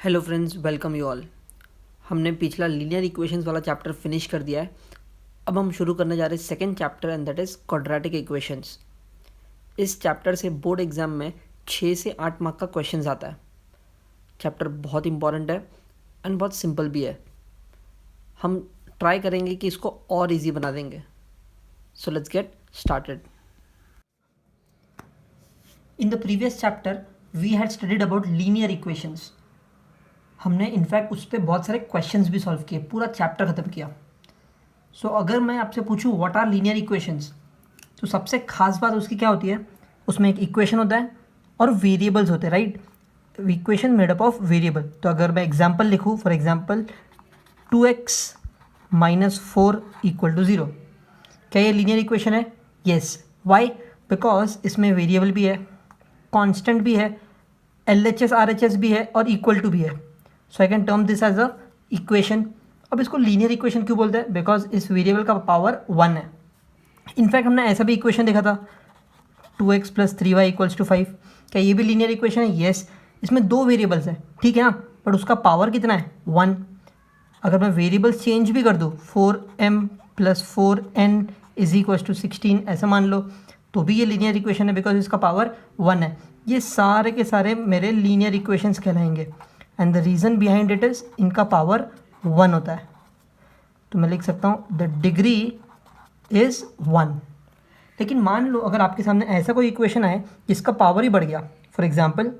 Hello friends, welcome you all. हमने पिछला linear equations वाला चैप्टर फिनिश कर दिया है। अब हम शुरू करने जा रहे हैं second chapter and that is quadratic equations. इस चैप्टर से बोर्ड एग्जाम में 6 से 8 मार्क का क्वेश्चंस आता है। चैप्टर बहुत इंपॉर्टेंट है एंड बहुत सिंपल भी है। हम ट्राई करेंगे कि इसको और इजी बना देंगे। So let's get started. In the previous chapter we had studied about linear equations. हमने इनफैक्ट उस पर बहुत सारे क्वेश्चंस भी सॉल्व किए, पूरा चैप्टर ख़त्म किया। सो अगर मैं आपसे पूछूं व्हाट आर लीनियर इक्वेशंस, तो सबसे खास बात उसकी क्या होती है, उसमें एक इक्वेशन होता है और वेरिएबल्स होते हैं, right. Equation made up of variable. तो अगर मैं एग्जांपल लिखूं, for example 2x minus 4 equal to 0, क्या ये लीनियर इक्वेशन है? येस। वाई? बिकॉज इसमें वेरिएबल भी है, कांस्टेंट भी है, LHS RHS भी है और इक्वल टू भी है। So I can term this as a equation. अब इसको लीनियर इक्वेशन क्यों बोलते हैं? बिकॉज इस वेरिएबल का पावर 1 है। इनफैक्ट हमने ऐसा भी इक्वेशन देखा था, 2x plus 3y equals to 5। क्या ये भी लीनियर इक्वेशन है? येस। इसमें 2 वेरिएबल्स हैं, ठीक है ना, बट उसका पावर कितना है? 1। अगर मैं वेरिएबल्स चेंज भी कर दूँ, 4m plus 4n is equals to 16 ऐसा मान लो, तो भी ये लीनियर इक्वेशन है बिकॉज इसका पावर 1 है। ये सारे के सारे मेरे लीनियर इक्वेशंस कहलाएंगे and the reason behind it is इनका पावर 1 होता है। तो मैं लिख सकता हूँ द डिग्री इज़ 1। लेकिन मान लो अगर आपके सामने ऐसा कोई इक्वेशन आए जिसका पावर ही बढ़ गया, for example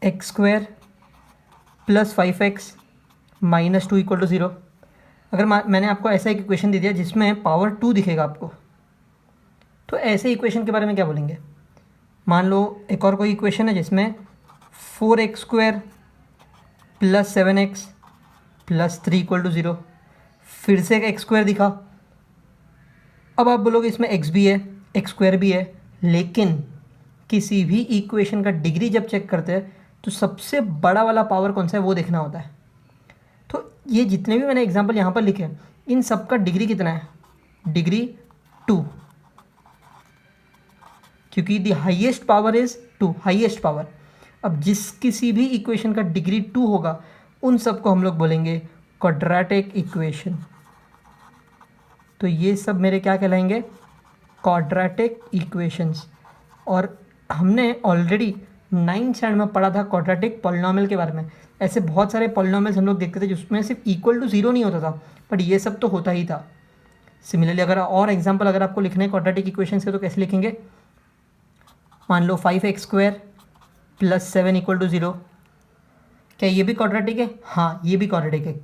x² plus 5x minus 2 equal to 0। अगर मैंने आपको ऐसा एक इक्वेशन दे दिया जिसमें पावर 2 दिखेगा आपको, तो ऐसे इक्वेशन के बारे में क्या बोलेंगे? मान लो एक और कोई इक्वेशन है जिसमें 4x² plus 7x plus 3 equal to 0, फिर से एक x² दिखा। अब आप बोलोगे इसमें x भी है, x² भी है, लेकिन किसी भी इक्वेशन का डिग्री जब चेक करते हैं तो सबसे बड़ा वाला पावर कौन सा है वो देखना होता है। तो ये जितने भी मैंने एग्जांपल यहाँ पर लिखे हैं, इन सब का डिग्री कितना है? डिग्री 2, क्योंकि the highest power is 2, highest power. अब जिस किसी भी इक्वेशन का डिग्री 2 होगा उन सबको हम लोग बोलेंगे क्वाड्रेटिक इक्वेशन। तो ये सब मेरे क्या कहलाएंगे? Quadratic equations. और हमने ऑलरेडी 9th स्टैंडर्ड में पढ़ा था क्वाड्रेटिक पॉलिनॉमियल के बारे में। ऐसे बहुत सारे पॉलिनॉमियल्स हम लोग देखते थे जिसमें सिर्फ इक्वल टू 0 नहीं होता था, बट ये सब तो होता ही था। सिमिलरली अगर और एग्जांपल अगर आपको लिखने हैं क्वाड्रेटिक इक्वेशंस के, तो कैसे लिखेंगे? मान लो 5x² प्लस 7 इक्वल टू 0, क्या ये भी क्वाड्रेटिक है? हाँ, ये भी क्वाड्रेटिक है।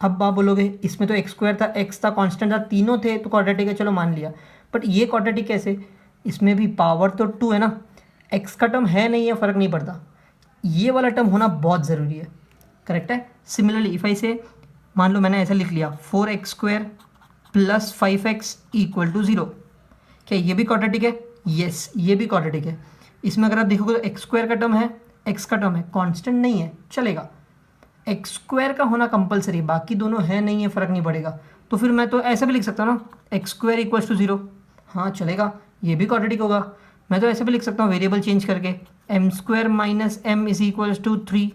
अब आप बोलोगे इसमें तो x² था, x था, कांस्टेंट था, तीनों थे तो क्वाड्रेटिक है, चलो मान लिया, बट ये क्वाड्रेटिक कैसे? इसमें भी पावर तो 2 है ना, x का टर्म है नहीं है फ़र्क नहीं पड़ता, ये वाला टर्म होना बहुत ज़रूरी है। करेक्ट है। सिमिलरली इफ़ आई से, मान लो मैंने ऐसा लिख लिया 4x² plus 5x equal to 0, क्या ये भी क्वाड्रेटिक है? येस, ये भी क्वाड्रेटिक है। इसमें अगर आप देखोगे तो x² का टर्म है, x का टर्म है, कांस्टेंट नहीं है, चलेगा। x² का होना कंपलसरी, बाकी दोनों है नहीं है फ़र्क नहीं पड़ेगा। तो फिर मैं तो ऐसा भी लिख सकता हूँ ना, x² इक्वल्स टू 0, हाँ चलेगा, ये भी क्वाड्रेटिक होगा। मैं तो ऐसे भी लिख सकता हूँ वेरिएबल चेंज करके, m² minus m is equals to 3,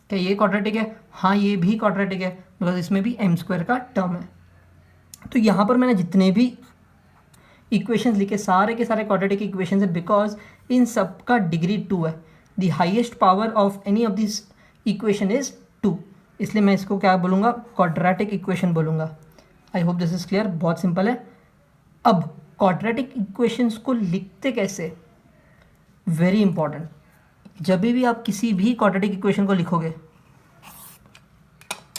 क्या ये क्वाड्रेटिक है? हाँ, ये भी क्वाड्रेटिक है बिकॉज इसमें भी m² का टर्म है। तो यहाँ पर मैंने जितने भी इक्वेशंस लिखे सारे के सारे क्वाड्रेटिक इक्वेशंस है बिकॉज इन सब का डिग्री 2 है। The highest power of any of this equation is 2, इसलिए मैं इसको क्या बोलूँगा? क्वाड्रेटिक इक्वेशन बोलूँगा। आई होप दिस इज क्लियर, बहुत सिंपल है। अब क्वाड्रेटिक इक्वेशंस को लिखते कैसे? Very important. जब भी आप किसी भी क्वाड्रेटिक इक्वेशन को लिखोगे,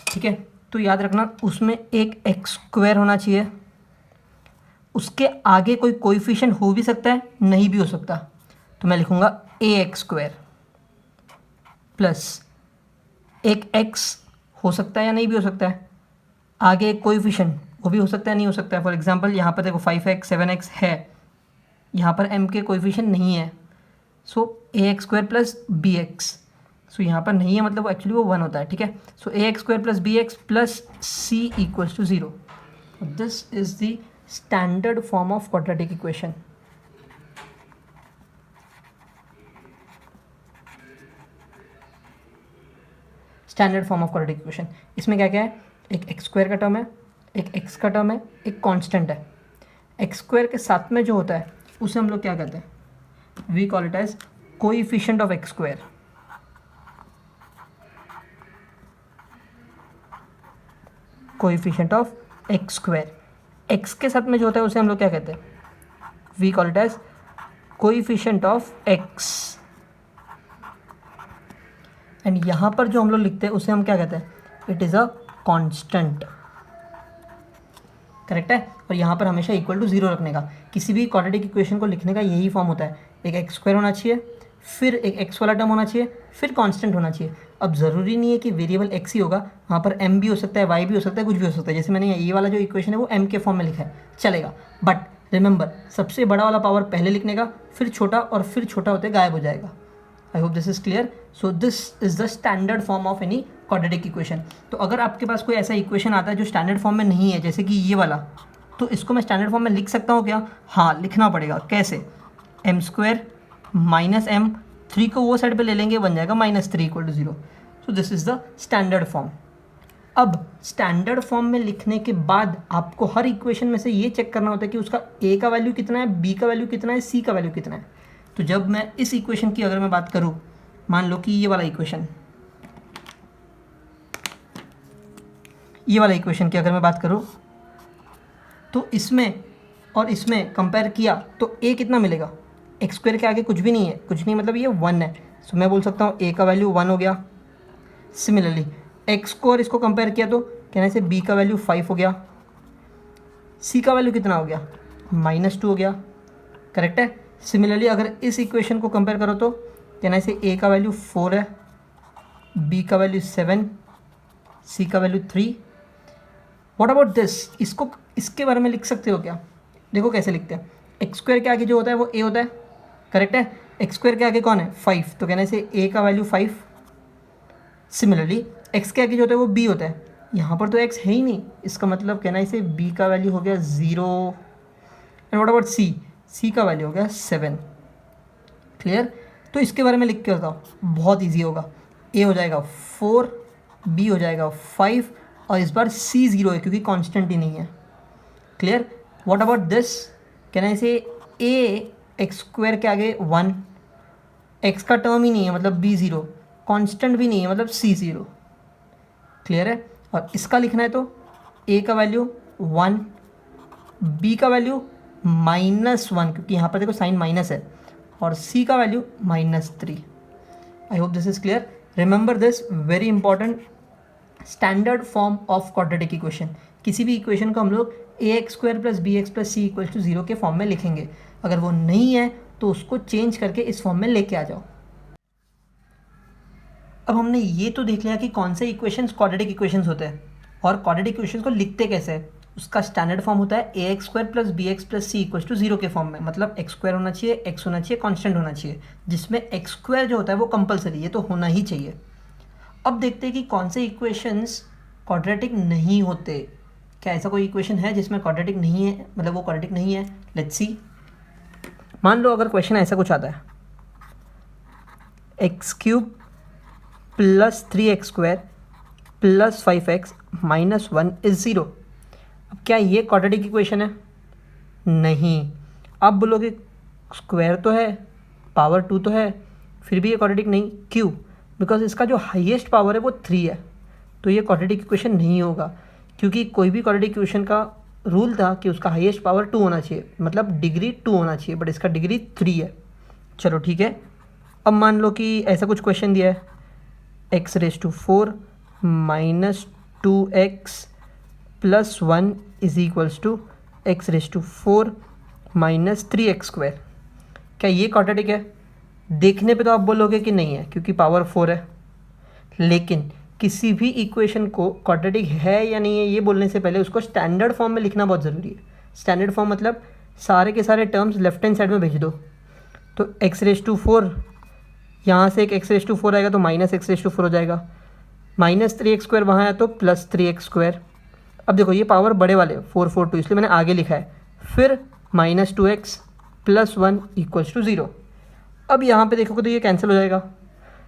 ठीक है, तो याद रखना उसमें एक x² होना चाहिए, उसके आगे कोई कोएफिशिएंट हो भी सकता है, नहीं भी हो सकता। तो मैं लिखूँगा ax² प्लस एक x हो सकता है या नहीं भी हो सकता है, आगे एक कोएफिशिएंट वो भी हो सकता है नहीं हो सकता है। फॉर एग्जांपल यहाँ पर देखो 5x 7x है, यहाँ पर m के कोएफिशिएंट नहीं है, सो ax² प्लस bx, सो यहाँ पर नहीं है मतलब एक्चुअली वो 1 होता है, ठीक है। So ax² plus bx plus c equals to 0। This is the standard form of quadratic equation. Standard form of quadratic equation. इसमें क्या क्या है, एक एक्स स्क्वायर का टर्म है, एक एक्स का टर्म है, एक कांस्टेंट है। एक्स स्क्वायर के साथ में जो होता है उसे हम लोग क्या कहते हैं, we call it as coefficient of x square. Coefficient of x square, x के साथ में जो होता है उसे हम लोग क्या कहते हैं, we call it as coefficient of x. And यहाँ पर जो हम लोग लिखते हैं उसे हम क्या कहते हैं, it is a constant. Correct है। और यहाँ पर हमेशा इक्वल टू 0 रखने का, किसी भी क्वाड्रेटिक इक्वेशन को लिखने का यही फॉर्म होता है, एक एक्स स्क्वायर होना चाहिए, फिर एक एक्स वाला टर्म होना चाहिए, फिर कांस्टेंट होना चाहिए। अब ज़रूरी नहीं है कि वेरिएबल एक्स ही होगा, वहाँ पर एम भी हो सकता है, वाई भी हो सकता है, कुछ भी हो सकता है। जैसे मैंने ये वाला जो इक्वेशन है वो एम के फॉर्म में लिखा है, चलेगा। बट रिमेंबर, सबसे बड़ा वाला पावर पहले लिखने का, फिर छोटा, और फिर छोटा होते गायब हो जाएगा। आई hope this is clear. So this is the standard form of any quadratic equation. तो अगर आपके पास कोई ऐसा इक्वेशन आता है जो स्टैंडर्ड फॉर्म में नहीं है, जैसे कि ये वाला, तो इसको मैं स्टैंडर्ड फॉर्म में लिख सकता हूँ क्या? हाँ, लिखना पड़ेगा। कैसे? एम स्क्वायर माइनस एम, 3 को वो साइड पे ले लेंगे, बन जाएगा -3 equal to 0। So this is the standard form. अब स्टैंडर्ड फॉर्म में लिखने के बाद आपको हर इक्वेशन में से ये चेक करना होता है कि उसका ए का वैल्यू कितना है, बी का वैल्यू कितना है, सी का वैल्यू कितना है। तो जब मैं इस इक्वेशन की अगर मैं बात करूँ, मान लो कि ये वाला इक्वेशन की अगर मैं बात करूँ, तो इसमें और इसमें कंपेयर किया तो ए कितना मिलेगा? एक्स स्क्वायर के आगे कुछ भी नहीं है, कुछ नहीं मतलब ये 1 है। सो मैं बोल सकता हूँ ए का वैल्यू 1 हो गया। सिमिलरली एक्स को और इसको कंपेयर किया तो कहने से बी का वैल्यू 5 हो गया, सी का वैल्यू कितना हो गया? -2 हो गया। करेक्ट है। सिमिलरली अगर इस इक्वेशन को कंपेयर करो तो कहने से ए का वैल्यू 4 है, बी का वैल्यू 7, सी का वैल्यू 3। What about this? इसको इसके बारे में लिख सकते हो क्या? देखो कैसे लिखते हैं। एक्स स्क्वायर के आगे जो होता है वो ए होता है। करेक्ट है। एक्स स्क्वायर के आगे कौन है? 5, तो कहने से ए का वैल्यू 5। सिमिलरली एक्स के आगे जो होता है वो बी होता है। यहाँ पर तो एक्स है ही नहीं, इसका मतलब कहना है इसे बी का वैल्यू हो गया 0। And what about C? सी का वैल्यू हो गया 7। क्लियर? तो इसके बारे में लिख के बताओ, बहुत इजी होगा। ए हो जाएगा 4, बी हो जाएगा 5, और इस बार सी 0 है क्योंकि कांस्टेंट ही नहीं है। क्लियर? What about this? कहना है इसे ए एक्स स्क्वायर के आगे 1, एक्स का टर्म ही नहीं है मतलब बी 0, कांस्टेंट भी नहीं है मतलब सी 0। क्लियर है? और इसका लिखना है तो ए का वैल्यू 1, बी का वैल्यू -1 क्योंकि यहाँ पर देखो साइन माइनस है, और सी का value -3। I hope this is clear. Remember this, very important, standard form of quadratic equation. किसी भी इक्वेशन को हम लोग ax² + bx + c = 0 के फॉर्म में लिखेंगे। अगर वो नहीं है तो उसको चेंज करके इस फॉर्म में लेके आ जाओ। अब हमने ये तो देख लिया कि कौन से इक्वेशंस क्वाड्रेटिक इक्वेशंस होते हैं और क्वाड्रेटिक इक्वेशंस को लिखते कैसे है। उसका स्टैंडर्ड फॉर्म होता है ax² + bx + c = 0 के फॉर्म में, मतलब x² होना चाहिए, x होना चाहिए, कांस्टेंट होना चाहिए, जिसमें x² जो होता है वो कंपलसरी, ये तो होना ही चाहिए। अब देखते हैं कि कौन से इक्वेशंस क्वाड्रेटिक नहीं होते। क्या ऐसा कोई इक्वेशन है जिसमें क्वाड्रेटिक नहीं है, मतलब वो क्वाड्रेटिक नहीं है? Let's see. मान लो अगर क्वेश्चन ऐसा कुछ आता है, x³ + 3x² + 5x - 1 = 0। अब क्या ये क्वाड्रेटिक इक्वेशन है? नहीं। अब बोलोगे स्क्वायर तो है, पावर 2 तो है, फिर भी ये क्वाड्रेटिक नहीं। क्यों? बिकॉज इसका जो हाईएस्ट पावर है वो 3 है, तो ये क्वाड्रेटिक इक्वेशन नहीं होगा। क्योंकि कोई भी क्वाड्रेटिक इक्वेशन का रूल था कि उसका हाईएस्ट पावर 2 होना चाहिए, मतलब डिग्री 2 होना चाहिए, बट इसका डिग्री 3 है। चलो ठीक है। अब मान लो कि ऐसा कुछ क्वेश्चन दिया है, x⁴ - 2x + 1 = x⁴ - 3x²। क्या ये क्वाड्रेटिक है? देखने पे तो आप बोलोगे कि नहीं है क्योंकि पावर 4 है, लेकिन किसी भी इक्वेशन को क्वाड्रेटिक है या नहीं है ये बोलने से पहले उसको स्टैंडर्ड फॉर्म में लिखना बहुत ज़रूरी है। स्टैंडर्ड फॉर्म मतलब सारे के सारे टर्म्स लेफ्ट हैंड साइड में भेज दो। तो x⁴, यहाँ से एक x⁴ आएगा तो -x⁴ हो जाएगा, -3x² वहाँ आया तो +3x²। अब देखो ये पावर बड़े वाले 4, 4, 2, इसलिए मैंने आगे लिखा है। फिर -2x + 1 = 0। अब यहाँ पे देखोगे तो ये कैंसिल हो जाएगा,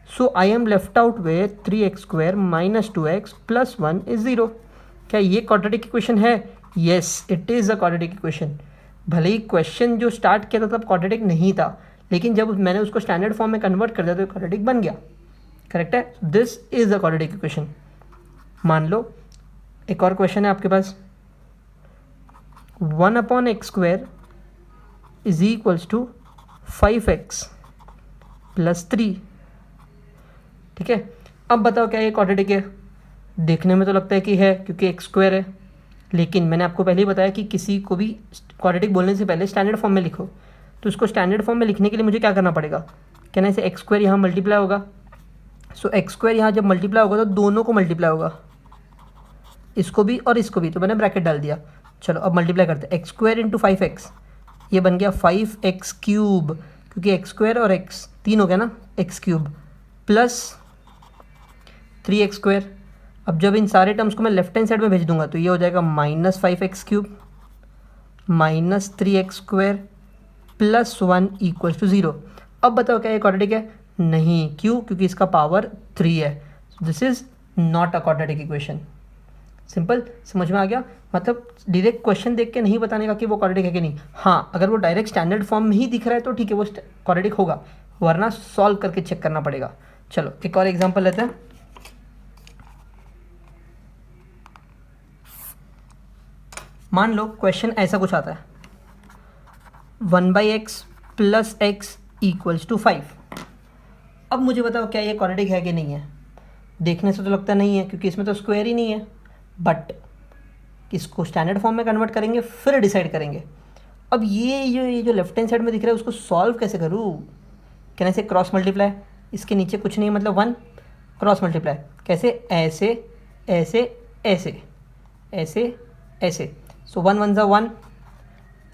so I am left out with 3x² minus 2x plus 1 is 0। क्या ये क्वाड्रेटिक इक्वेशन है? Yes, it is a quadratic equation. भले ही क्वेश्चन जो स्टार्ट किया था तब क्वाड्रेटिक नहीं था, लेकिन जब मैंने उसको स्टैंडर्ड फॉर्म में कन्वर्ट कर दिया तो क्वाड्रेटिक बन गया। करेक्ट है, this is a quadratic equation. मान लो एक और क्वेश्चन है आपके पास, 1/x² is equals to 5x plus 3। ठीक है, अब बताओ क्या ये क्वाड्रेटिक है? देखने में तो लगता है कि है क्योंकि x² है, लेकिन मैंने आपको पहले ही बताया कि किसी को भी क्वाड्रेटिक बोलने से पहले स्टैंडर्ड फॉर्म में लिखो। तो इसको स्टैंडर्ड फॉर्म में लिखने के लिए मुझे क्या करना पड़ेगा? कहना इसे x² यहाँ मल्टीप्लाई होगा। सो x² यहाँ जब मल्टीप्लाई होगा तो दोनों को मल्टीप्लाई होगा, इसको भी और इसको भी, तो मैंने ब्रैकेट डाल दिया। चलो अब मल्टीप्लाई करते हैं, x² इंटू 5x, ये बन गया 5x³ क्योंकि x² और x 3 हो गया ना, x³ प्लस 3x²। अब जब इन सारे टर्म्स को मैं लेफ्ट हैंड साइड में भेज दूंगा तो ये हो जाएगा -5x³ minus 3x² plus 1 equals to 0। अब बताओ क्या ये क्वाड्रेटिक है? नहीं, क्यों? क्योंकि इसका पावर 3 है। This is not a quadratic equation. Simple, समझ में आ गया? मतलब डायरेक्ट क्वेश्चन देख के नहीं बताने का कि वो क्वाड्रेटिक है कि नहीं। हाँ, अगर वो डायरेक्ट स्टैंडर्ड फॉर्म में ही दिख रहा है तो ठीक है, वो क्वाड्रेटिक होगा, वरना सॉल्व करके चेक करना पड़ेगा। चलो एक और एग्जांपल लेते हैं। मान लो क्वेश्चन ऐसा कुछ आता है, 1/x plus x equals to 5। अब मुझे बताओ क्या ये क्वाड्रेटिक है कि नहीं है? देखने से तो लगता नहीं है क्योंकि इसमें तो स्क्वायर ही नहीं है, बट इसको स्टैंडर्ड फॉर्म में कन्वर्ट करेंगे फिर डिसाइड करेंगे। अब ये जो लेफ्ट हैंड साइड में दिख रहा है उसको सॉल्व कैसे करूँ? कहने से क्रॉस मल्टीप्लाई, इसके नीचे कुछ नहीं मतलब 1, क्रॉस मल्टीप्लाई कैसे? ऐसे ऐसे ऐसे ऐसे ऐसे। सो 1 1 ज़ा 1,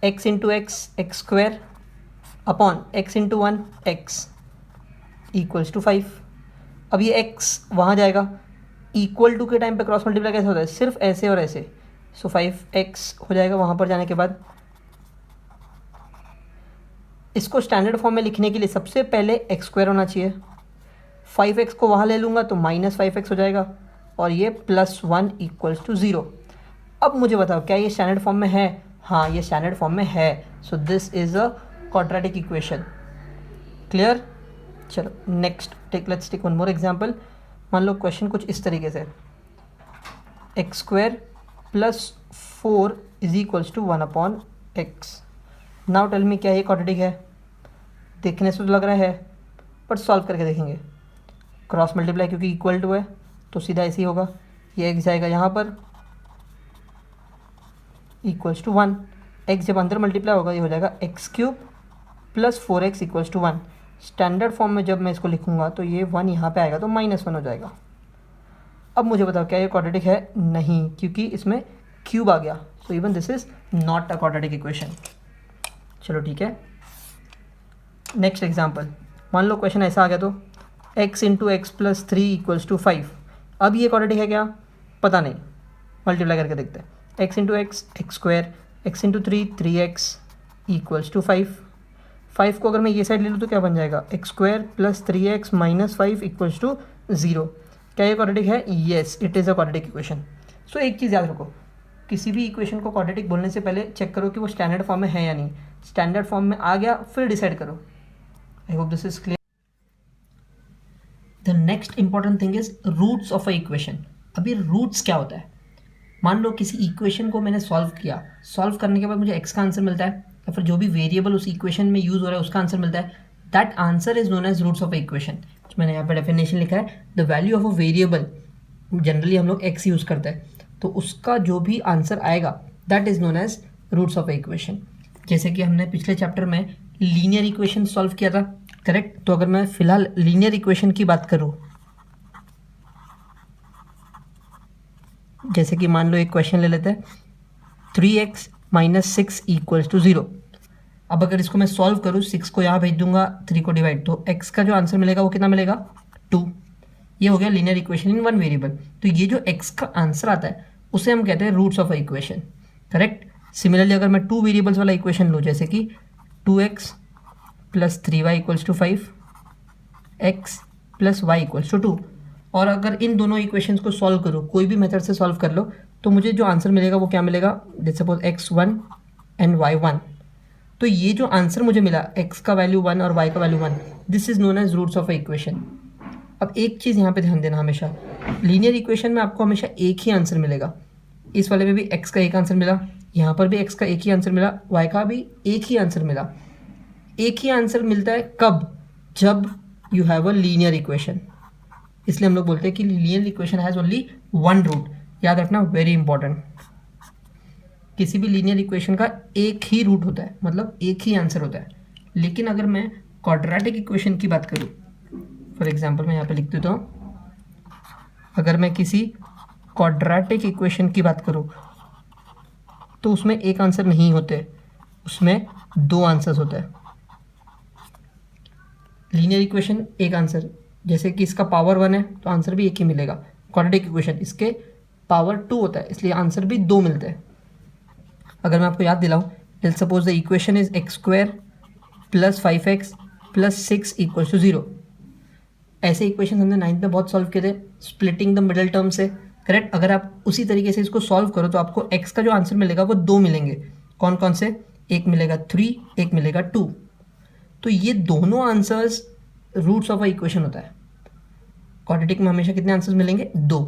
x into x x² upon x into 1 x equals to 5। अब ये x वहाँ जाएगा, इक्वल टू के टाइम पे क्रॉस मल्टीप्लाई कैसे होता है? सिर्फ ऐसे और ऐसे। सो 5x हो जाएगा वहाँ पर जाने के बाद। इसको स्टैंडर्ड फॉर्म में लिखने के लिए सबसे पहले x² होना चाहिए, 5x को वहाँ ले लूँगा तो -5x हो जाएगा, और ये +1 इक्वल्स टू 0। अब मुझे बताओ क्या ये स्टैंडर्ड फॉर्म में है? हाँ, ये स्टैंडर्ड फॉर्म में है। So this is a quadratic equation. Clear? चलो next let's take one more example. मान लो क्वेश्चन कुछ इस तरीके से, x² plus 4 is equals to 1/x। Now tell me क्या ये क्वाड्रेटिक है? देखने से तो लग रहा है, पर सॉल्व करके देखेंगे। क्रॉस मल्टीप्लाई क्योंकि इक्वल टू है तो सीधा ऐसे ही होगा, ये x जाएगा यहाँ पर इक्वल्स टू 1, x जब अंदर मल्टीप्लाई होगा ये हो जाएगा x³ plus 4x equals to 1। Standard form में जब मैं इसको लिखूंगा तो ये 1 यहाँ पे आएगा तो -1 हो जाएगा। अब मुझे बताओ क्या ये क्वाड्रेटिक है? नहीं, क्योंकि इसमें क्यूब आ गया। So even this is not a quadratic equation. चलो ठीक है, नेक्स्ट एग्जांपल। मान लो क्वेश्चन ऐसा आ गया तो x into x plus 3 equals to 5। अब ये क्वाड्रेटिक है क्या? पता नहीं, मल्टीप्लाई करके देखते हैं। x into x x², x into 3 3x equals to 5। 5 को अगर मैं ये साइड ले लूँ तो क्या बन जाएगा? x² plus 3x minus 5 equals to 0। क्या ये क्वाड्रेटिक है? Yes, it is a quadratic equation. So एक चीज़ याद रखो, किसी भी इक्वेशन को क्वाड्रेटिक बोलने से पहले चेक करो कि वो स्टैंडर्ड फॉर्म में है या नहीं। स्टैंडर्ड फॉर्म में आ गया फिर डिसाइड करो। I hope this is clear. The next important thing is roots of a equation. अब ये रूट्स क्या होता है? मान लो किसी इक्वेशन को मैंने सॉल्व किया, सॉल्व करने के बाद मुझे x का आंसर मिलता है, या फिर जो भी वेरिएबल उस इक्वेशन में यूज़ हो रहा है उसका आंसर मिलता है। That answer is known as roots of a equation. मैंने यहाँ पे डेफिनेशन लिखा है, the value of a variable, generally हम लोग x यूज़ करते हैं, तो उसका जो भी आंसर आएगा that is known as roots of a equation. जैसे कि हमने पिछले चैप्टर में लीनियर इक्वेशन सॉल्व किया था, करेक्ट? तो अगर मैं फिलहाल लीनियर इक्वेशन की बात करूँ, जैसे कि मान लो एक क्वेश्चन ले लेते हैं, 3x माइनस 6 इक्वल्स टू 0। अब अगर इसको मैं सॉल्व करूँ, 6 को यहाँ भेज दूंगा, 3 को डिवाइड, तो x का जो आंसर मिलेगा वो कितना मिलेगा? 2। ये हो गया linear equation in one variable. तो ये जो x का आंसर आता है उसे हम कहते हैं roots of a equation, correct? Similarly अगर मैं 2 वेरिएबल्स वाला इक्वेशन लूँ, जैसे कि 2x plus 3y equals to 5, x plus y equals to 2। और अगर इन दोनों इक्वेशंस को सॉल्व करो, कोई भी मेथड से सॉल्व कर लो, तो मुझे जो आंसर मिलेगा वो क्या मिलेगा, let's suppose x1 and y1। तो ये जो आंसर मुझे मिला, x का वैल्यू 1 और y का value 1, this is known as roots of a equation. अब एक चीज़ यहाँ पे ध्यान देना, हमेशा लीनियर इक्वेशन में आपको हमेशा एक ही आंसर मिलेगा। इस वाले में भी x का एक आंसर मिला, यहाँ पर भी x का एक ही आंसर मिला, y का भी एक ही आंसर मिला। एक ही आंसर मिलता है कब, जब you have a linear equation. इसलिए हम लोग बोलते हैं कि linear equation has only one root. याद रखना, वेरी इंपॉर्टेंट। किसी भी लीनियर इक्वेशन का एक ही रूट होता है, मतलब एक ही आंसर होता है। लेकिन अगर मैं क्वाड्रेटिक इक्वेशन की बात करूँ, फॉर एग्जांपल मैं यहाँ पे लिख देता हूँ, अगर मैं किसी क्वाड्रेटिक इक्वेशन की बात करूँ तो उसमें एक आंसर नहीं होते, उसमें दो आंसर्स होते हैं। लीनियर इक्वेशन एक आंसर, जैसे कि इसका पावर 1 है तो आंसर भी एक ही मिलेगा। क्वाड्रेटिक इक्वेशन इसके पावर 2 होता है, इसलिए आंसर भी 2 मिलते हैं। अगर मैं आपको याद दिलाऊं, let's suppose the equation is x² plus 5x plus 6 equal to 0। ऐसे इक्वेशन हमने 9th में बहुत सॉल्व किए थे, स्प्लिटिंग द मिडल टर्म से, करेक्ट। अगर आप उसी तरीके से इसको सॉल्व करो तो आपको x का जो आंसर मिलेगा वो 2 मिलेंगे। कौन कौन से, एक मिलेगा 3, एक मिलेगा 2। तो ये दोनों answers roots of a equation होता है। क्वाड्रेटिक में हमेशा कितने आंसर्स मिलेंगे, 2।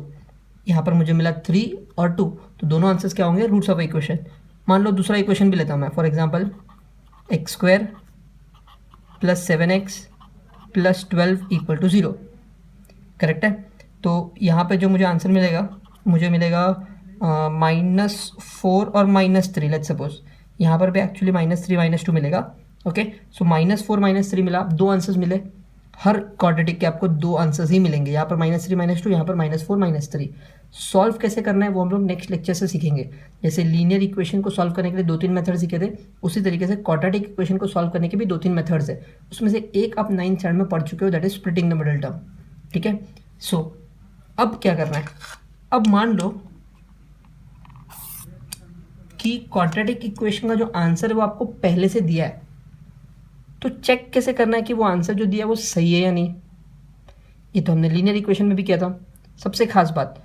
यहाँ पर मुझे मिला 3 और 2, तो दोनों आंसर्स क्या होंगे, रूट्स ऑफ अ इक्वेशन। मान लो दूसरा इक्वेशन भी लेता हूँ मैं, for example x² plus 7x plus 12 equal to 0, correct है। तो यहाँ पे जो मुझे आंसर मिलेगा, मुझे मिलेगा -4 और -3। लेट्स सपोज यहाँ पर भी एक्चुअली -3 -2 मिलेगा। ओके, सो -4 -3 मिला, दो आंसर्स मिले। हर क्वाड्रेटिक के आपको दो आंसर्स ही मिलेंगे, यहाँ पर -3 -2, यहाँ पर -4 -3। सॉल्व कैसे करना है वो हम लोग नेक्स्ट लेक्चर से सीखेंगे। जैसे लीनियर इक्वेशन को सॉल्व करने के लिए 2-3 मेथड सीखे थे, उसी तरीके से क्वाड्रेटिक इक्वेशन को सॉल्व करने के भी 2-3 मेथड्स है। उसमें से एक आप 9th स्टैंडर्ड में पढ़ चुके हो, that is splitting the middle term. ठीक है, सो अब क्या करना है, अब मान लो कि क्वाड्रेटिक इक्वेशन का जो आंसर है वो आपको पहले से दिया है, तो चेक कैसे करना है कि वो आंसर जो दिया है वो सही है या नहीं। ये तो हमने लीनियर इक्वेशन में भी किया था। सबसे खास बात,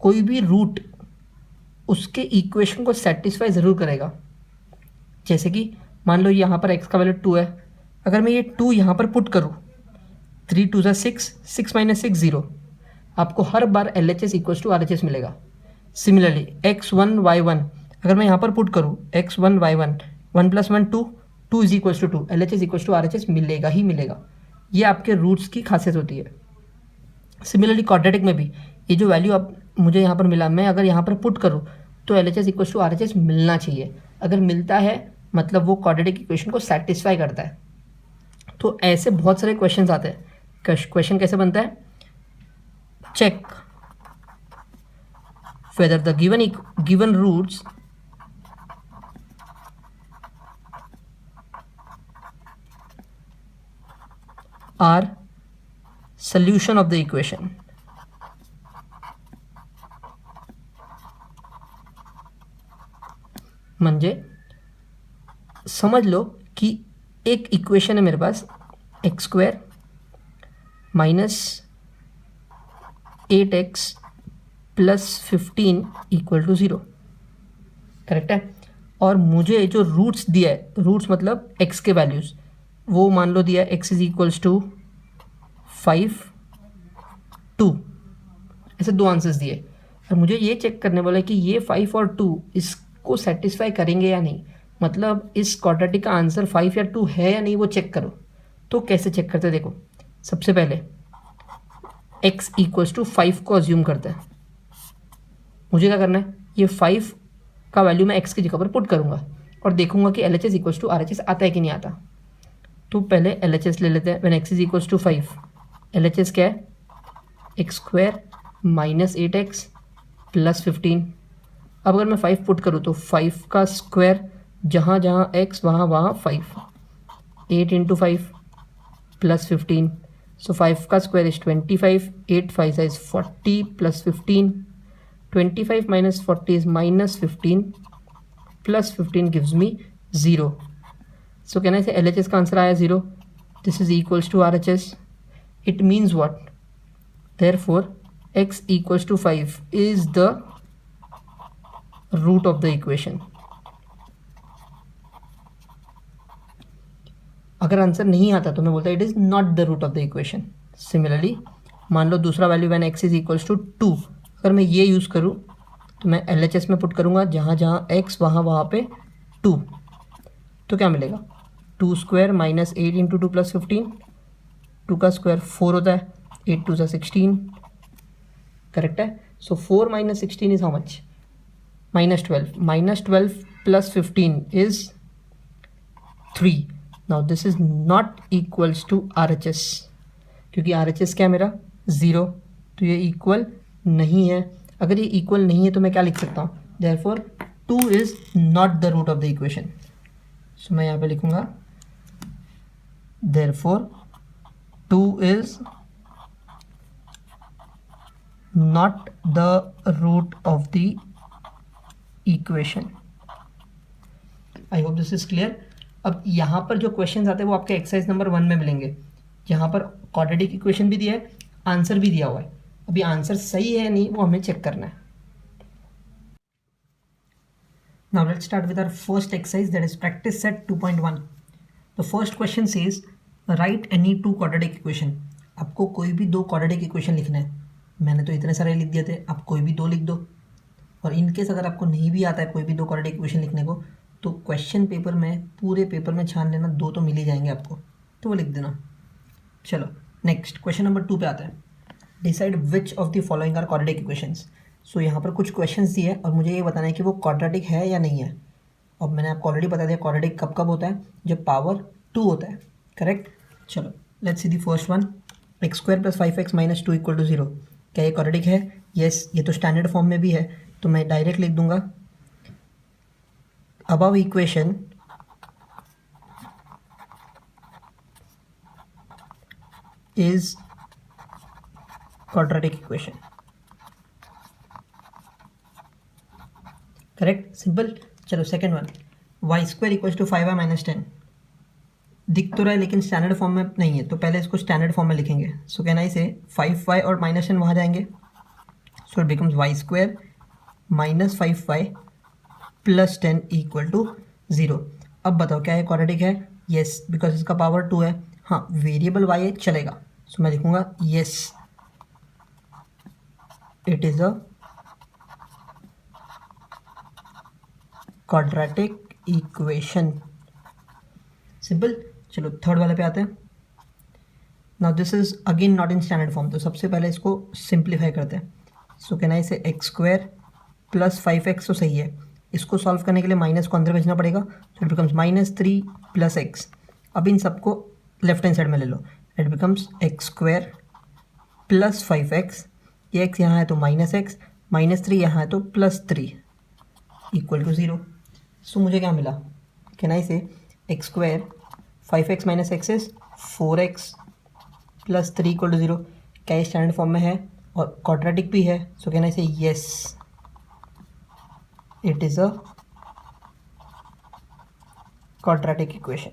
कोई भी रूट उसके इक्वेशन को सेटिस्फाई ज़रूर करेगा। जैसे कि मान लो यहाँ पर x का वैल्यू 2 है, अगर मैं ये 2 यहाँ पर पुट करूँ, 3 2 6, 6 - 6 0, आपको हर बार LHS इक्वल्स टू RHS मिलेगा। सिमिलरली x1 y1, अगर मैं यहाँ पर पुट करूँ x1 y1, 1 + 1 2, 2 is equals to 2, LHS equals to RHS मिलेगा ही मिलेगा। ये आपके रूट्स की खासियत होती है। सिमिलरली क्वाड्रेटिक में भी ये जो वैल्यू आप मुझे यहाँ पर मिला, मैं अगर यहाँ पर पुट करूँ तो LHS इक्वल्स टू RHS मिलना चाहिए। अगर मिलता है मतलब वो क्वाड्रेटिक इक्वेशन को सेटिस्फाई करता है। तो ऐसे बहुत सारे क्वेश्चंस आते हैं। क्वेश्चन कैसे बनता है, check whether the given roots are solution of the equation। म्हणजे समझ लो कि एक इक्वेशन है मेरे पास, x² minus 8x plus 15 equal to 0, correct है। और मुझे जो रूट्स दिया है, रूट्स मतलब x के वैल्यूज़, वो मान लो दिया है x इज इक्वल्स टू 5 2, ऐसे दो आंसर्स दिए। और मुझे ये चेक करने बोला कि ये 5 और 2 इसको सेटिस्फाई करेंगे या नहीं, मतलब इस क्वाड्रेटिक का आंसर 5 या 2 है या नहीं, वो चेक करो। तो कैसे चेक करते हैं, देखो सबसे पहले x इक्वल्स टू 5 को अज्यूम करते हैं। मुझे क्या करना है, ये 5 का वैल्यू मैं x की जगह पर पुट करूँगा और देखूंगा कि LHS इक्वल्स टू RHS आता है कि नहीं आता। तो पहले LHS ले लेते हैं। When x is equals to 5, LHS क्या है, x² माइनस 8x प्लस 15। अब अगर मैं 5 पुट करूँ तो 5 का स्क्वायर, जहाँ जहाँ x वहाँ वहाँ 5, 8 × 5 प्लस 15, सो 5 का square is 25, 8 5 is 40 plus 15, 25 minus 40 is minus 15 plus 15 gives me 0. So can I say LHS का आंसर आया 0, this is equals to RHS। It means what, therefore x equals to 5 is the root of the equation. अगर answer नहीं आता तो मैं बोलता it is not the root of the equation. Similarly मान लो दूसरा value when x is equals to 2, अगर मैं ये यूज़ करूँ तो मैं LHS में पुट करूँगा जहाँ जहाँ x वहाँ पे 2, तो क्या मिलेगा 2 स्क्वायर माइनस 8 इंटू 2 प्लस 15, 2 का स्क्वायर 4 होता है, 8 2 सा 16, करेक्ट है. So 4 minus 16 is how much, -12, -12 plus 15 is 3. Now this is not equals to RHS, क्योंकि RHS क्या है मेरा 0, तो ये इक्वल नहीं है. अगर ये इक्वल नहीं है तो मैं क्या लिख सकता हूँ, therefore 2 is not the root of the equation. So मैं यहाँ पे लिखूँगा therefore 2 is not the root of the equation. I hope this is clear. अब यहाँ पर जो क्वेश्चन आते हैं वो आपके एक्सरसाइज नंबर 1 में मिलेंगे, जहाँ पर क्वाड्रेटिक इक्वेशन भी दिया है, आंसर भी दिया हुआ है. अभी आंसर सही है नहीं वो हमें चेक करना है. Now let's start with our first exercise, that is practice set 2.1. The first question says write any 2 quadratic equation. आपको कोई भी 2 क्वाड्रेटिक इक्वेशन लिखना है. मैंने तो इतने सारे लिख दिए थे, आप कोई भी 2 लिख दो. और इनकेस अगर आपको नहीं भी आता है कोई भी 2 क्वाड्रेटिक इक्वेशन लिखने को, तो क्वेश्चन पेपर में पूरे पेपर में छान लेना, 2 तो मिल ही जाएंगे आपको, तो वो लिख देना. चलो नेक्स्ट क्वेश्चन नंबर 2 पे आते हैं. Decide which of the following are quadratic equations. So यहाँ पर कुछ क्वेश्चंस दिए और मुझे ये बताना है कि वो क्वाड्रेटिक है या नहीं है. अब मैंने आपको ऑलरेडी बता दिया क्वाड्रेटिक कब कब होता है, जब पावर 2 होता है, करेक्ट. चलो let's see the first one, x square plus 5x minus 2 equal to 0. क्या ये क्वाड्रेटिक है? यस, ये तो स्टैंडर्ड फॉर्म में भी है, तो मैं डायरेक्ट लिख दूंगा above equation is quadratic equation. Correct, simple. चलो second one, y square equals to 5y minus 10. दिख तो रहा है लेकिन स्टैंडर्ड फॉर्म में नहीं है, तो पहले इसको स्टैंडर्ड फॉर्म में लिखेंगे. सो कैन आई से 5y और माइनस 10 वहाँ जाएंगे, so it becomes y square minus 5y plus 10 equal to 0. अब बताओ क्या ये क्वाड्रेटिक है? येस, बिकॉज इसका पावर 2 है. हाँ, वेरिएबल y है, चलेगा. सो मैं लिखूंगा yes, it is a quadratic equation. Simple. चलो थर्ड वाले पे आते हैं. Now this is again not in standard form, तो सबसे पहले इसको सिंप्लीफाई करते हैं. सो can I say x square plus 5x तो सही है. इसको सॉल्व करने के लिए माइनस को अंदर भेजना पड़ेगा, so it becomes -3 plus x. अब इन सबको लेफ्ट हैंड साइड में ले लो, it becomes x square plus 5x. ये एक्स यहाँ है तो -x, -3 यहाँ है तो +3 इक्वल टू 0. सो मुझे क्या मिला, can I say x square 5x minus x is 4x plus 3 equal to 0. क्या ये स्टैंडर्ड फॉर्म में है और क्वाड्रेटिक भी है? सो कैन आई से yes, it is a quadratic equation.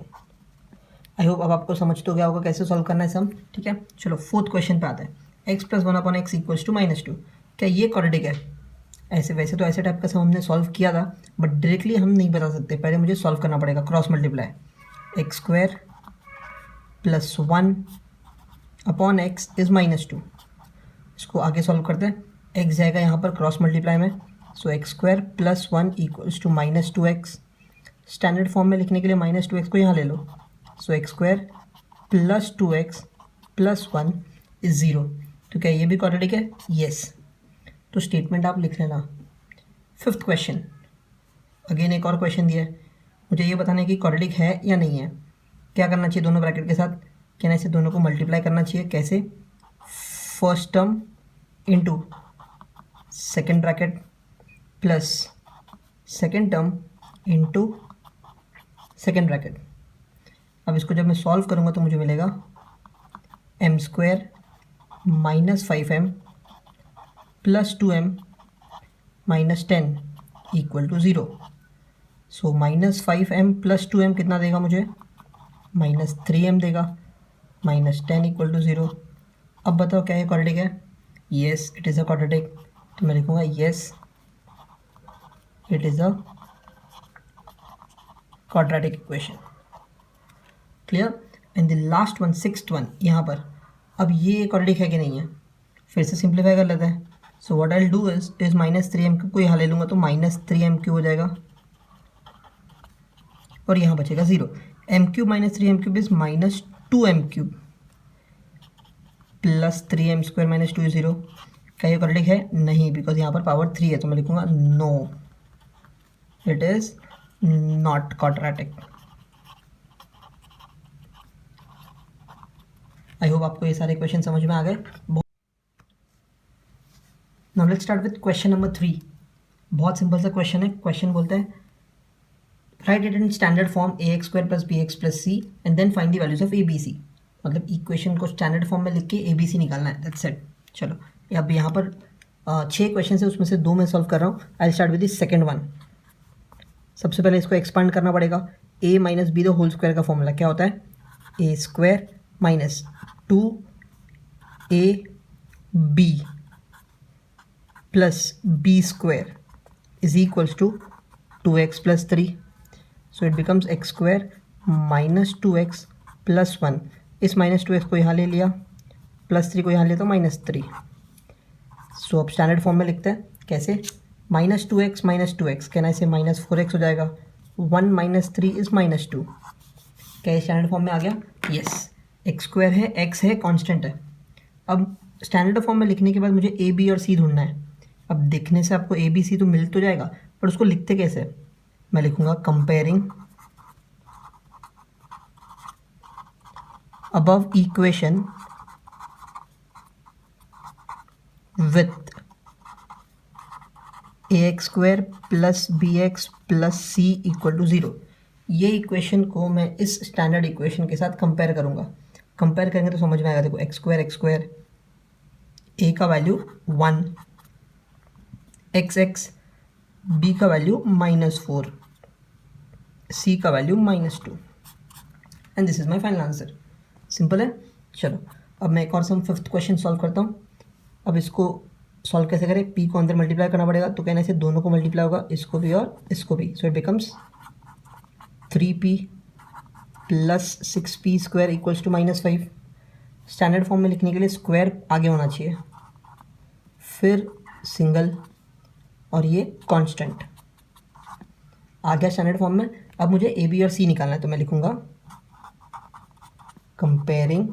I hope अब आपको समझ तो गया होगा कैसे सॉल्व करना है सम. ठीक है, चलो फोर्थ क्वेश्चन पे आते हैं. x plus 1/x equals to -2. क्या ये क्वाड्रेटिक है? ऐसे वैसे तो ऐसे टाइप का सम हमने सॉल्व किया था, बट डायरेक्टली हम नहीं बता सकते, पहले मुझे सॉल्व करना पड़ेगा. Cross multiply, x square plus 1/x is -2. इसको आगे सॉल्व करते हैं. x जाएगा यहाँ पर क्रॉस मल्टीप्लाई में, so x square plus 1 equals to -2x. Standard form में लिखने के लिए -2x को यहाँ ले लो, so x square plus 2x plus 1 is 0. तो क्या ये भी क्वाड्रेटिक है? येस. तो स्टेटमेंट आप लिख लेना. फिफ्थ क्वेश्चन, अगेन एक और क्वेश्चन दिया है, मुझे ये बताना है कि क्वाड्रेटिक है या नहीं है. क्या करना चाहिए दोनों ब्रैकेट के साथ? क्या ऐसे दोनों को मल्टीप्लाई करना चाहिए. कैसे? First term into second bracket plus second term into second bracket. अब इसको जब मैं सॉल्व करूँगा तो मुझे मिलेगा m square minus 5m plus 2m minus 10 equal to 0. So -5m plus 2m कितना देगा मुझे? -3m देगा, -10 इक्वल टू 0. अब बताओ क्या ये क्वाड्रेटिक है? Yes it is a quadratic, तो मैं लिखूँगा yes it is a quadratic equation. Clear? And the last one, sixth one यहाँ पर, अब ये क्वाड्रेटिक है कि नहीं है, फिर से सिंप्लीफाई कर लेते हैं। So what I do is -3m³ को यहाँ ले लूँगा तो -3m³ हो जाएगा और यहाँ बचेगा 0। m³ -3m³ is -2m³ plus 3m² -2 0। क्या ये क्वाड्रेटिक है? नहीं, बिकॉज यहाँ पर पावर 3 है, तो मैं लिखूँगा no it is not quadratic. I hope आपको ये सारे क्वेश्चन समझ में आ गए। Now let's start with question number 3। बहुत सिंपल सा क्वेश्चन है। क्वेश्चन बोलता है write it in standard form ax² + bx + c and then find the values of a b c। मतलब इक्वेशन को स्टैंडर्ड फॉर्म में लिख के a b c निकालना है, दैट्स इट। चलो अब यहाँ पर 6 क्वेश्चन है, उसमें से 2 मैं सॉल्व कर रहा हूँ। I start with the second one. सबसे पहले इसको एक्सपांड करना पड़ेगा। a - b the whole square का फॉर्मूला क्या होता है? a² - 2ab plus b square is equals to 2x plus 3. So it becomes x square minus 2x plus 1. इस माइनस 2x को यहाँ ले लिया, प्लस 3 को यहाँ लिया तो -3। सो अब स्टैंडर्ड फॉर्म में लिखते हैं। कैसे? -2x - 2x कैन आई से -4x हो जाएगा। 1 - 3 इज -2। क्या ये स्टैंडर्ड फॉर्म में आ गया? यस। एक्स स्क्वायर है, x है, कांस्टेंट है। अब स्टैंडर्ड फॉर्म में लिखने के बाद मुझे a b और c ढूंढना है। अब देखने से आपको a b c तो मिल तो जाएगा, पर उसको लिखते कैसे? मैं लिखूंगा comparing above equation with ax² + bx + c = 0। ये इक्वेशन को मैं इस स्टैंडर्ड इक्वेशन के साथ कंपेयर करूंगा। कंपेयर करेंगे तो समझ में आएगा। देखो x² a का वैल्यू 1, x b का वैल्यू -4, c का value -2 and this is my final answer. Simple है। चलो अब मैं एक और सम 5th क्वेश्चन सॉल्व करता हूँ। अब इसको सॉल्व कैसे करें? p को अंदर मल्टीप्लाई करना पड़ेगा, तो कहने से दोनों को मल्टीप्लाई होगा, इसको भी और इसको भी। सो it becomes 3p + 6p² = -5। Standard form में लिखने के लिए स्क्वायर आगे होना चाहिए, फिर सिंगल और ये कांस्टेंट आ गया स्टैंडर्ड फॉर्म में। अब मुझे a b और c निकालना है, तो मैं लिखूंगा comparing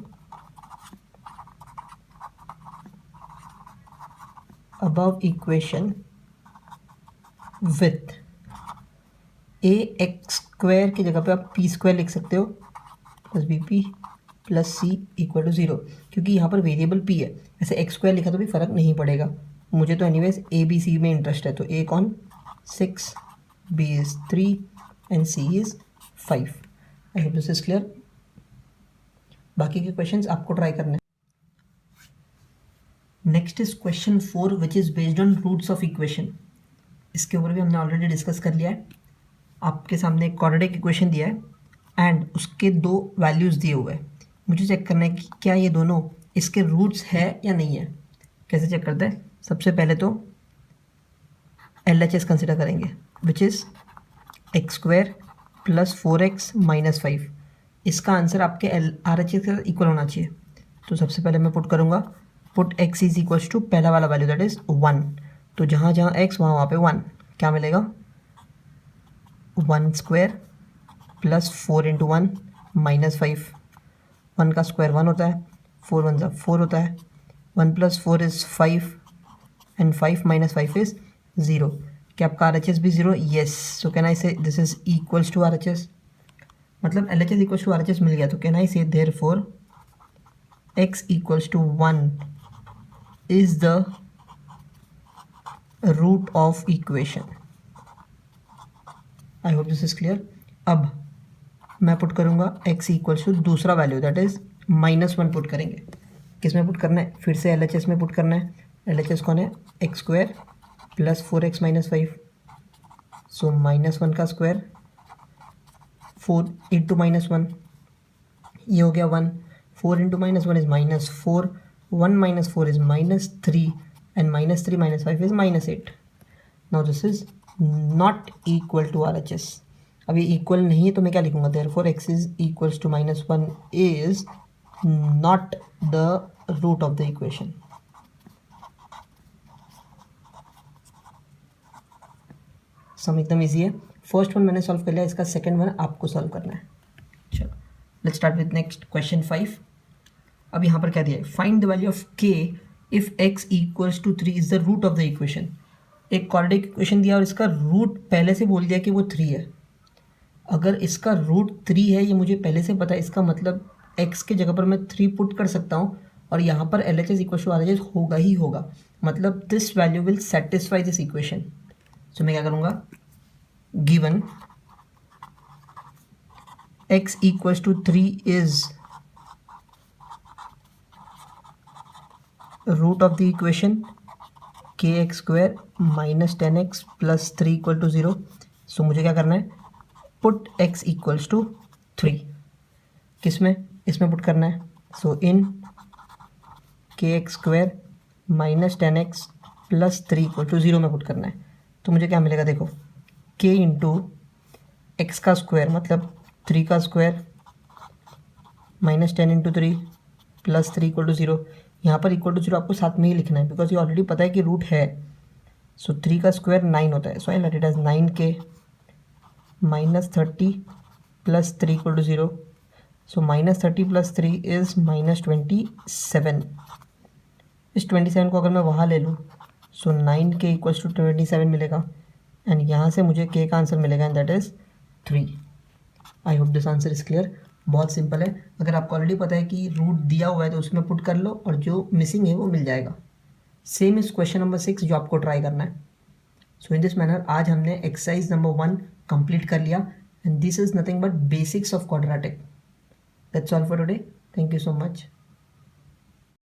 above equation with ax² की जगह पे आप p² लिख सकते हो, प्लस bp + c = 0, क्योंकि यहाँ पर वेरिएबल p है। ऐसे x² लिखा तो भी फ़र्क नहीं पड़ेगा। मुझे तो एनीवेज a b c में इंटरेस्ट है, तो a कौन 6, b is 3 and c is 5। I hope this is clear. बाकी के क्वेश्चंस आपको ट्राई करने हैं। Next is question 4 which is based on roots of equation. इसके ऊपर भी हमने ऑलरेडी डिस्कस कर लिया है। आपके सामने एक क्वाड्रेटिक इक्वेशन दिया है एंड उसके 2 वैल्यूज़ दिए हुए हैं। मुझे चेक करना है कि क्या ये दोनों इसके रूट्स है या नहीं है। कैसे चेक करते हैं? सबसे पहले तो LHS कंसिडर करेंगे, विच इज़ x² + 4x - 5। इसका आंसर आपके RHS के इक्वल होना चाहिए। तो सबसे पहले मैं पुट करूँगा, put x is equals to पहला वाला वैल्यू दैट इज़ 1। तो जहाँ जहाँ x वहाँ पे 1। क्या मिलेगा? 1² + 4 × 1 - 5। 1 का स्क्वायर 1 होता है, 4 1 = 4 होता है। 1 + 4 इज़ 5 एंड 5 - 5 इज़ 0। क्या आपका RHS भी 0? Yes. So can I say this is equals to RHS। मतलब LHS इक्वल्स टू RHS मिल गया, तो can I say therefore x = 1 is the root of equation. I hope this is clear. अब मैं put करूँगा x = दूसरा value that is -1 put करेंगे। किस में पुट करना है? फिर से LHS में पुट करना है। LHS कौन है? x² + 4x - 5। सो -1 का स्क्वायर 4 × -1, ये हो गया 1। 4 × -1 is -4 1 minus 4 is minus 3 and minus 3 minus 5 is minus 8. Now this is not equal to RHS. अब ये equal नहीं है तो मैं क्या लिखूँगा, therefore x is equals to minus 1 is not the root of the equation. सम एकदम ईजी है. फर्स्ट वन मैंने सॉल्व कर लिया, इसका सेकंड वन आपको सॉल्व करना है. चलो let's start with next question 5. अब यहाँ पर क्या दिया है, find the value of k if x equals to 3 is the root of the equation. एक क्वाड्रेटिक इक्वेशन दिया और इसका रूट पहले से बोल दिया कि वो 3 है. अगर इसका रूट 3 है, ये मुझे पहले से पता है, इसका मतलब x के जगह पर मैं 3 पुट कर सकता हूँ और यहाँ पर LHS इक्वल टू RHS होगा ही होगा. मतलब this value will satisfy this equation. So मैं क्या करूँगा, given x equals to 3 is root of the equation kx square minus 10x plus 3 equal to 0. So मुझे क्या करना है, पुट x इक्वल्स टू 3. किस में, इसमें पुट करना है. So in kx square minus 10x plus 3 equal to 0 में पुट करना है. तो मुझे क्या मिलेगा, देखो k इंटू एक्स का स्क्वायर मतलब 3 का square minus 10 into 3 plus 3 equal to 0. यहाँ पर इक्वल टू 0 आपको साथ में ही लिखना है बिकॉज ये ऑलरेडी पता है कि रूट है. सो 3 का स्क्वायर 9 होता है. So I let it as 9k minus 30 plus 3 equal to 0. So minus 30 plus 3 is minus 27. इस 27 को अगर मैं वहाँ ले लूँ सो 9k इक्वल्स टू 27 मिलेगा एंड यहाँ से मुझे k का आंसर मिलेगा and that is 3. I hope this answer is clear. बहुत सिंपल है. अगर आपको ऑलरेडी पता है कि रूट दिया हुआ है तो उसमें पुट कर लो और जो मिसिंग है वो मिल जाएगा. सेम इज क्वेश्चन नंबर 6 जो आपको ट्राई करना है. सो इन दिस मैनर आज हमने एक्सरसाइज नंबर 1 कंप्लीट कर लिया and this is nothing but basics of quadratic. That's all for today. Thank you so much.